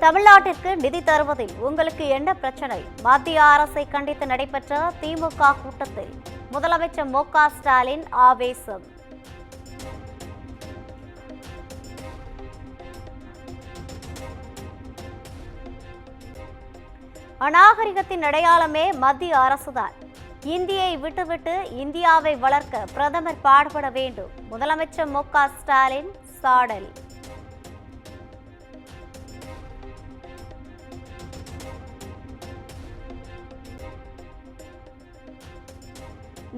தமிழ்நாட்டிற்கு நிதி தருவதில் உங்களுக்கு என்ன பிரச்சனை? மத்திய அரசை கண்டித்து நடைபெற்ற திமுக கூட்டத்தில் முதலமைச்சர் மு.க. ஸ்டாலின் ஆவேசம். அநாகரிகத்தின் அடையாளமே மத்திய அரசுதான். இந்தியை விட்டுவிட்டு இந்தியாவை வளர்க்க பிரதமர் பாடுபட வேண்டும். முதலமைச்சர் மு.க. ஸ்டாலின் சாடல்.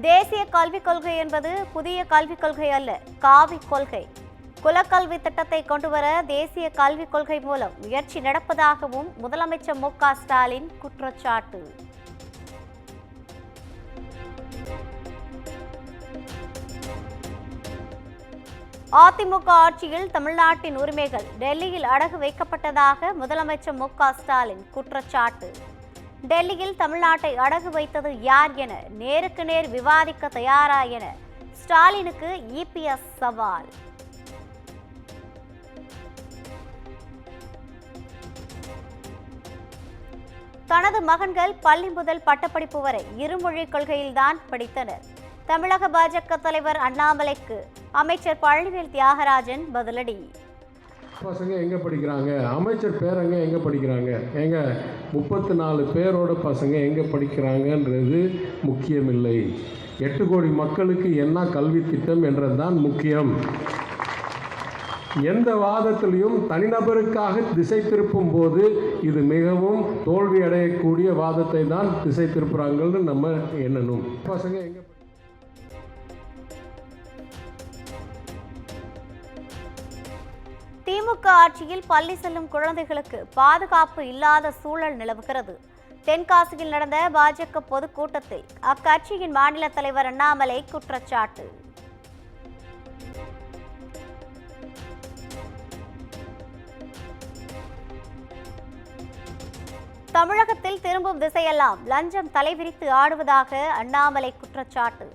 தேசிய கல்விக் கொள்கை என்பது புதிய கல்விக் கொள்கை அல்ல, காவிக் கொள்கை. குலக்கல்வி திட்டத்தை கொண்டுவர தேசிய கல்விக் கொள்கை மூலம் முயற்சி நடப்பதாகவும் முதலமைச்சர் மு.க. ஸ்டாலின் குற்றச்சாட்டு. அதிமுக ஆட்சியில் தமிழ்நாட்டின் உரிமைகள் டெல்லியில் அடகு வைக்கப்பட்டதாக முதலமைச்சர் மு.க. ஸ்டாலின் குற்றச்சாட்டு. டெல்லியில் தமிழ்நாட்டை அடகு வைத்தது யார் என நேருக்கு நேர் விவாதிக்க தயாரா என ஸ்டாலினுக்கு இபிஎஸ் சவால். தனது மகன்கள் பள்ளி முதல் பட்டப்படிப்பு வரை இருமொழி கொள்கையில்தான் படித்தனர். தமிழக பாஜக தலைவர் அண்ணாமலைக்கு அமைச்சர் பழனிவேல் தியாகராஜன் பதிலடி. பசங்க எங்கே படிக்கிறாங்க, அமைச்சர் பேரங்க எங்கே படிக்கிறாங்க, எங்க 34 பேரோட பசங்க எங்கே படிக்கிறாங்கன்றது முக்கியமில்லை. 8 கோடி மக்களுக்கு என்ன கல்வி திட்டம் என்றதுதான் முக்கியம். எந்த வாதத்திலையும் தனிநபருக்காக திசை திருப்பும் போது இது மிகவும் தோல்வி அடையக்கூடிய வாதத்தை தான் திசை திருப்புறாங்கன்னு நம்ம எண்ணணும். பசங்க எங்கே திமுக ஆட்சியில் பள்ளி செல்லும் குழந்தைகளுக்கு பாதுகாப்பு இல்லாத சூழல் நிலவுகிறது. தென்காசியில் நடந்த பாஜக பொதுக்கூட்டத்தில் அக்கட்சியின் மாநில தலைவர் அண்ணாமலை குற்றச்சாட்டு. தமிழகத்தில் திரும்பும் திசையெல்லாம் லஞ்சம் தலைவிரித்து ஆடுவதாக அண்ணாமலை குற்றச்சாட்டு.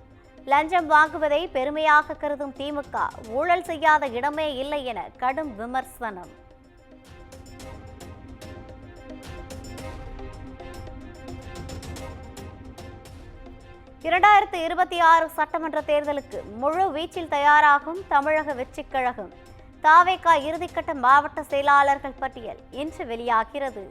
லஞ்சம் வாங்குவதை பெருமையாக கருதும் திமுக ஊழல் செய்யாத இடமே இல்லை என கடும் விமர்சனம். இரண்டாயிரத்து 26 சட்டமன்ற தேர்தலுக்கு முழு வீச்சில் தயாராகும் தமிழக வெற்றிக் கழகம். தாவேகா இறுதிக்கட்ட மாவட்ட செயலாளர்கள் பட்டியல் இன்று வெளியாகிறது.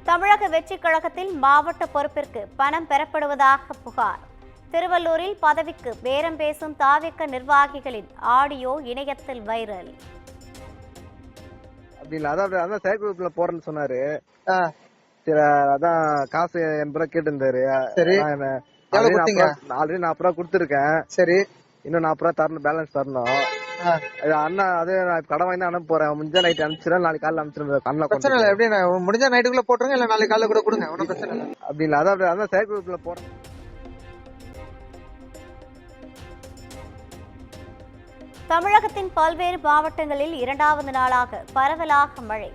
தமிழக வெற்றிக் கழகத்தில் மாவட்ட பொறுப்பிற்கு பணம் பெறப்படுவதாக புகார். திருவள்ளூரில் பதவிக்கு பேரம் பேசும் தாவேகா நிர்வாகிகளின் ஆடியோ இணையத்தில் வைரல். அப்படி இல்ல, அதான் செயற்கை குரூப்ல போறேன்னு சொன்னாரு. சரி, அதான் காசு 80 ரூபா கேட்டு இருந்தாரு. சரி, ஆல்ரெடி 40 ரூபா கொடுத்துருக்கேன். சரி, இன்னும் 40 ரூபா தரணும், பேலன்ஸ் தரணும். அண்ணா அதே நான் கடன் வாங்கி தான் அனுப்ப போறேன். முடிஞ்சா நைட் அனுப்பிச்சிடறேன், நாளைக்கு காலையில அனுப்பிச்சிருந்தேன். பிரச்சனை இல்லை. எப்படி முடிஞ்சா நைட்டுக்குள்ள போட்டுருங்க, இல்ல நாளைக்கு காலையில கூட கொடுங்க, ஒன்றும் பிரச்சனை இல்லை. அப்படி இல்ல, அதான் செயற்கை குரூப்ல போறேன். தமிழகத்தின் பல்வேறு மாவட்டங்களில் 2வது நாளாக பரவலாக மழை.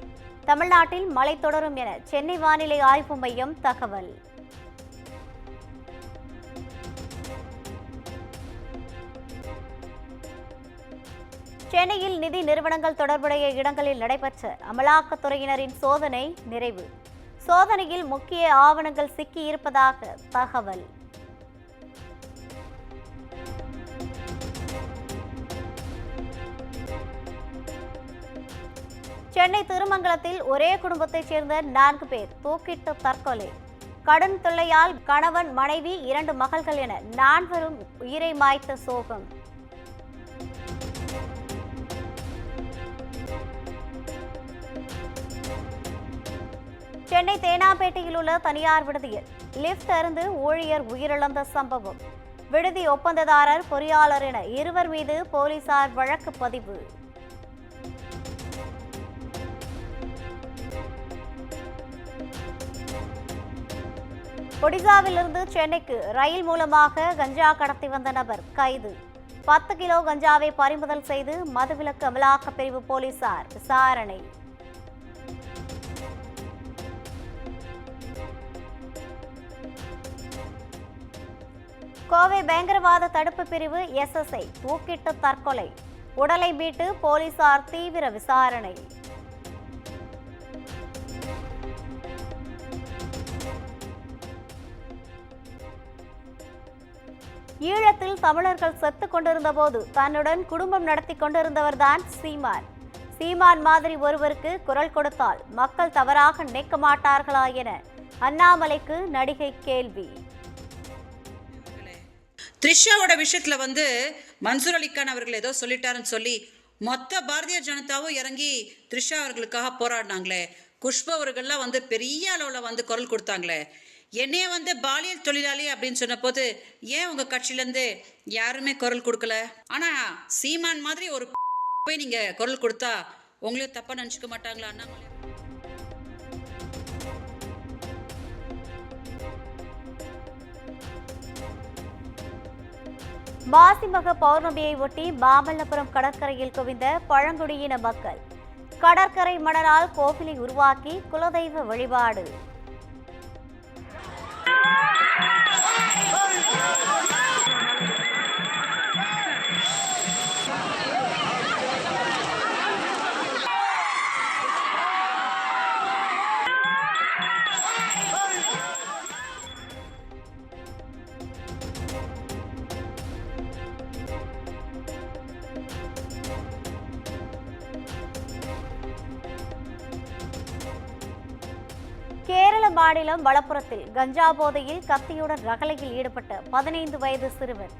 தமிழ்நாட்டில் மழை தொடரும் என சென்னை வானிலை ஆய்வு மையம் தகவல். சென்னையில் நிதி நிறுவனங்கள் தொடர்புடைய இடங்களில் நடைபெற்ற அமலாக்கத்துறையினரின் சோதனை நிறைவு. சோதனையில் முக்கிய ஆவணங்கள் சிக்கியிருப்பதாக தகவல். சென்னை திருமங்கலத்தில் ஒரே குடும்பத்தைச் சேர்ந்த 4 பேர் தூக்கிட்டு தற்கொலை. கடன் தொல்லையால் கணவன், மனைவி, 2 மகள்கள் என 4வரும் உயிரை மாய்த்த சோகம். சென்னை தேனாம்பேட்டையில் உள்ள தனியார் விடுதியில் லிப்ட் அருந்து ஊழியர் உயிரிழந்த சம்பவம். விடுதி ஒப்பந்ததாரர், பொறியாளர் என 2 மீது போலீசார் வழக்கு பதிவு. ஒடிசாவிலிருந்து சென்னைக்கு ரயில் மூலமாக கஞ்சா கடத்தி வந்த நபர் கைது. 10 கிலோ கஞ்சாவை பறிமுதல் செய்து மதுவிலக்கு அமலாக்கப் பிரிவு போலீசார் விசாரணை. கோவை பயங்கரவாத தடுப்பு பிரிவு SSI தூக்கிட்டு தற்கொலை, உடலை மீட்டு போலீசார் தீவிர விசாரணை. ஈழத்தில் தமிழர்கள் செத்துக் கொண்டிருந்த போது தன்னுடன் குடும்பம் நடத்தி கொண்டிருந்தவர்தான் சீமான். சீமான் மாதிரி ஒருவருக்கு குரல் கொடுத்தால் மக்கள் தவறாக நினைக்க மாட்டார்களா என அண்ணாமலைக்கு நடிகை கேள்வி. த்ரிஷாவோட விஷயத்துல மன்சூர் அலிகான் அவர்கள் ஏதோ சொல்லிட்டாருன்னு சொல்லி மொத்த பாரதிய ஜனதாவும் இறங்கி த்ரிஷா அவர்களுக்காக போராடினாங்களே. குஷ்பு அவர்கள்லாம் பெரிய அளவில் குரல் கொடுத்தாங்களே. என்னைய பாலியல் தொழிலாளி அப்படின்னு சொன்ன போது ஏன் உங்க கட்சியிலேருந்து யாருமே குரல் கொடுக்கல? ஆனா சீமான் மாதிரி ஒரு போய் நீங்க குரல் கொடுத்தா உங்களையும் தப்பா நினைச்சுக்க மாட்டாங்களா அண்ணாமலை? மாசிமக பௌர்ணமியை ஒட்டி மாமல்லபுரம் கடற்கரையில் குவிந்த பழங்குடியின மக்கள் கடற்கரை மணலால் கோவிலை உருவாக்கி குலதெய்வ வழிபாடு. கேரள மாநிலம் மலப்புரத்தில் கஞ்சா போதையில் கத்தியுடன் ரகளையில் ஈடுபட்ட 15 வயது சிறுவன்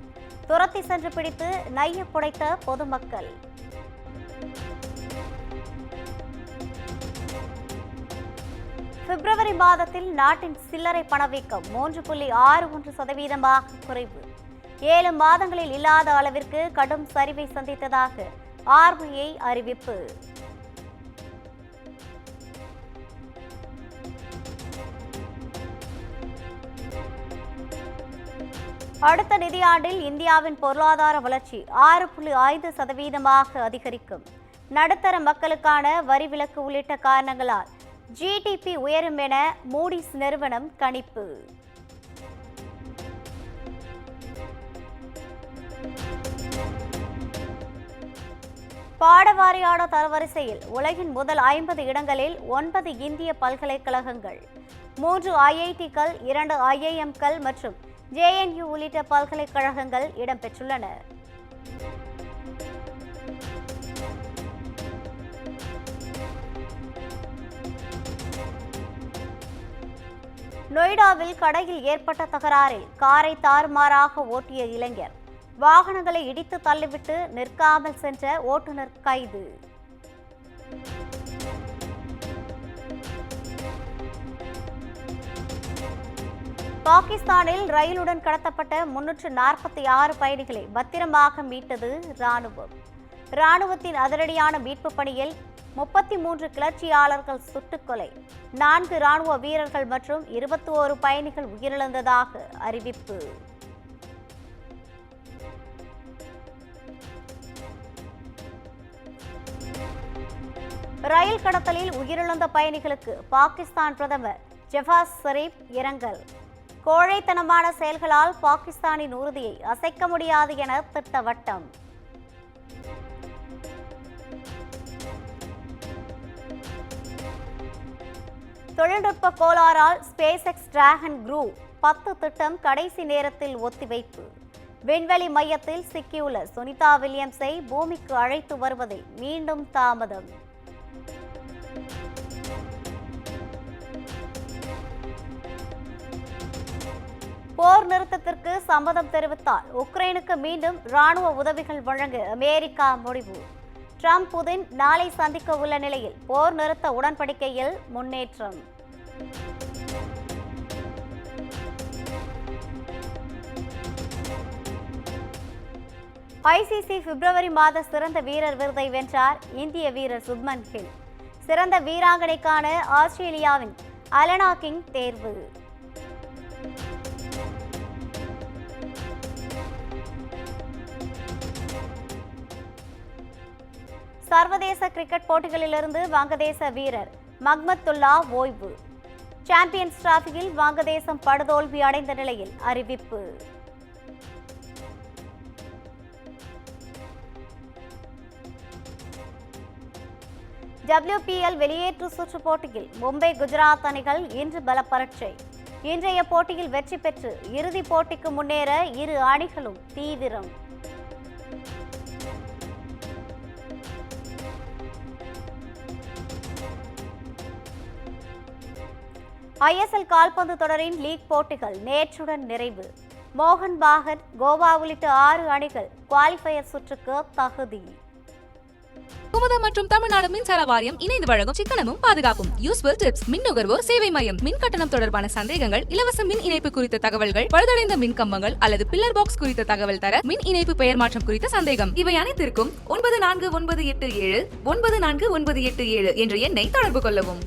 துரத்தி சென்று பிடித்து நைய புடைத்த பொதுமக்கள். பிப்ரவரி மாதத்தில் நாட்டின் சில்லறை பணவீக்கம் 3.61% குறைவு. 7 மாதங்களில் இல்லாத அளவிற்கு கடும் சரிவை சந்தித்ததாக RBI அறிவிப்பு. அடுத்த நிதியாண்டில் இந்தியாவின் பொருளாதார வளர்ச்சி 6.5% அதிகரிக்கும். நடுத்தர மக்களுக்கான வரி விலக்கு உள்ளிட்ட காரணங்களால் GDP உயரும் என மூடிஸ் நிறுவனம் கணிப்பு. பாடவாரியான தரவரிசையில் உலகின் முதல் 50 இடங்களில் 9 இந்திய பல்கலைக்கழகங்கள், 3 IIT-கள், 2 IIM-கள் மற்றும் JNU உள்ளிட்ட பல்கலைக்கழகங்கள் இடம்பெற்றுள்ளன. நொய்டாவில் கடையில் ஏற்பட்ட தகராறில் காரை தாறுமாறாக ஓட்டிய இளைஞர், வாகனங்களை இடித்து தள்ளிவிட்டு நிற்காமல் சென்ற ஓட்டுநர் கைது. பாகிஸ்தானில் ரயிலுடன் கடத்தப்பட்ட 346 பயணிகளை பத்திரமாக மீட்டது ராணுவம். ராணுவத்தின் அதிரடியான மீட்பு பணியில் 33 கிளர்ச்சியாளர்கள் சுட்டுக்கொலை, 4 ராணுவ வீரர்கள் மற்றும் 21 பயணிகள் உயிரிழந்ததாக அறிவிப்பு. ரயில் கடத்தலில் உயிரிழந்த பயணிகளுக்கு பாகிஸ்தான் பிரதமர் ஜவாஸ் ஷரீப் இரங்கல். கோழைத்தனமான செயல்களால் பாகிஸ்தானின் உறுதியை அசைக்க முடியாது என திட்டவட்டம். தொழில்நுட்ப கோளாறால் SpaceX டிராகன் குரூ 10 திட்டம் கடைசி நேரத்தில் ஒத்திவைப்பு. விண்வெளி மையத்தில் சிக்கியுள்ள சுனிதா வில்லியம்ஸை பூமிக்கு அழைத்து வருவதில் மீண்டும் தாமதம். போர் நிறுத்தத்திற்கு சம்மதம் தெரிவித்தால் உக்ரைனுக்கு மீண்டும் ராணுவ உதவிகள் வழங்க அமெரிக்கா முடிவு. ட்ரம்ப் புதின் நாளை சந்திக்க உள்ள நிலையில் போர் நிறுத்த உடன்படிக்கையில் முன்னேற்றம். ICC பிப்ரவரி மாத சிறந்த வீரர் விருதை வென்றார் இந்திய வீரர் சுப்மன் கில். சிறந்த வீராங்கனைக்கான ஆஸ்திரேலியாவின் அலனா கிங் தேர்வு. சர்வதேச கிரிக்கெட் போட்டிகளிலிருந்து வங்கதேச வீரர் மஹ்மத்துல்லா ஓய்வு. சாம்பியன்ஸ் டிராபியில் வங்கதேசம் படுதோல்வி அடைந்த நிலையில் அறிவிப்பு. WPL வெளியேற்று சுற்று போட்டியில் மும்பை குஜராத் அணிகள் இன்று பல பரீட்சை. இன்றைய போட்டியில் வெற்றி பெற்று இறுதிப் போட்டிக்கு முன்னேற இரு அணிகளும் தீவிரம். ISL கால்பந்து தொடரின் லீக் போட்டிகள் நேற்றுடன் நிறைவு. மோகன் பாகன், கோவா உள்ளிட்ட 6 அணிகள் குவாலிஃபயர் சுற்றுக்கு தகுதி. குமுதம் மற்றும் தமிழ்நாடு மின்சார வாரியம் இணைந்து வழங்கும் சிக்கனமும் பாதுகாப்பும் யூஸ்ஃபுல் டிப்ஸ் மின் நுகர்வோர் சேவை மையம். மின் கட்டணம் தொடர்பான சந்தேகங்கள், இலவச மின் இணைப்பு குறித்த தகவல்கள், பழுதடைந்த மின் கம்பங்கள் அல்லது பில்லர் பாக்ஸ் குறித்த தகவல் தர, மின் இணைப்பு பெயர் மாற்றம் குறித்த சந்தேகம், இவை அனைத்திற்கும் 9497 9497 என்ற எண்ணை தொடர்பு கொள்ளவும்.